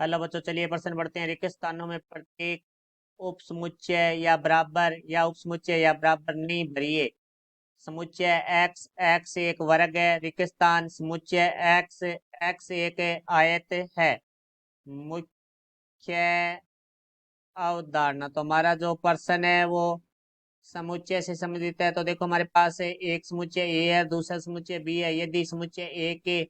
Hello बच्चों, चलिए प्रश्न पढ़ते हैं। रिक्त स्थानों में प्रत्येक उप समुच्चय या बराबर या उप समुच्चय या बराबर नहीं भरिए। समुच्चय एक्स एक्स एक वर्ग है। रिक्त स्थान समुच्चय एक्स एक्स एक आयत है। मुख्य अवधारणा, तो हमारा जो प्रश्न है वो समुच्चय से संबंधित है। तो देखो हमारे पास है एक समुच्चय ए है, दूसरा समुच्चय बी है। यदि समुच्चय ए के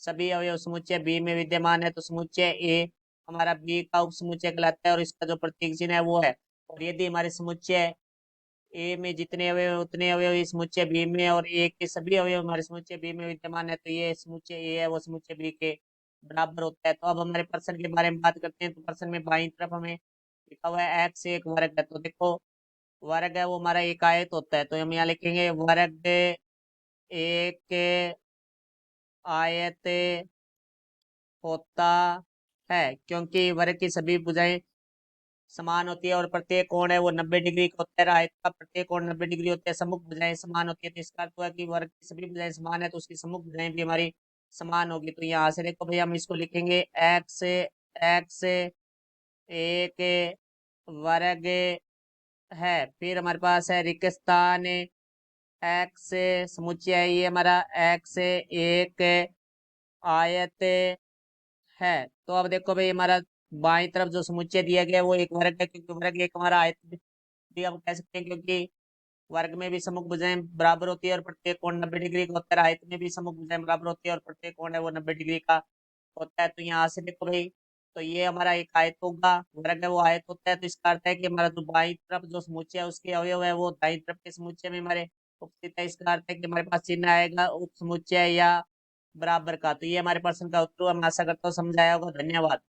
सभी अवयव समुच्चय बी में विद्यमान है तो समुच्चय ए हमारा बी का उप समुच्चय कहलाता है और इसका जो प्रतीक चिन्ह है वो है। और यदि हमारे समुच्चय ए में जितने अवयव हैं, उतने अवयव इस समुच्चय बी में और ए के सभी अवयव हमारे समुच्चय बी में विद्यमान है तो ये समुच्चय ए है वो समुच्चय बी के बराबर होता है। तो अब हमारे प्रश्न के बारे में बात करते हैं। तो प्रश्न में बाईं तरफ हमें लिखा हुआ है एक्स एक वर्ग है। तो देखो वर्ग है वो हमारा एक आयत होता है, तो हम यहाँ लिखेंगे वर्ग एक आयत होता है, क्योंकि वर्ग की सभी भुजाएं समान होती है और प्रत्येक कोण है वो 90 डिग्री का होता है। आयत का प्रत्येक कोण 90 डिग्री होता है। सम्मुख भुजाएं समान होती है, तो इसका अर्थ हुआ कि वर्ग की सभी भुजाएं समान है तो उसकी सम्मुख भुजाएं भी हमारी समान होगी। तो यहाँ से देखो भैया हम इसको लिखेंगे एक्स एक्स एक वर्ग है। फिर हमारे पास है रिक्त स्थान एक्स समुच्चय है ये हमारा एक्स एक आयत है। तो अब देखो भाई हमारा बाईं तरफ जो समुच्चय दिया गया है वो एक वर्ग है, क्योंकि वर्ग एक हमारा आयत भी हम कह सकते हैं, क्योंकि वर्ग में भी सम्मुख भुजाएं बराबर होती है और प्रत्येक कोण 90 डिग्री का होता है। आयत में भी सम्मुख भुजाएं बराबर होती है और प्रत्येक कोण है वो 90 डिग्री का होता है। तो यहाँ से देखो भाई, तो ये हमारा एक आयत होगा, वर्ग है वो आयत होता है। तो इसका अर्थ है कि हमारा जो बाईं तरफ जो समुच्चय है उसके अवयव है वो दाईं तरफ के समुच्चय में हमारे उपस्थित है। इसका अर्थ है कि हमारे पास चिन्ह आएगा उप समुच्चय या बराबर का। तो ये हमारे प्रश्न का उत्तर हुआ। मैं आशा करता हूँ समझ आया होगा। धन्यवाद।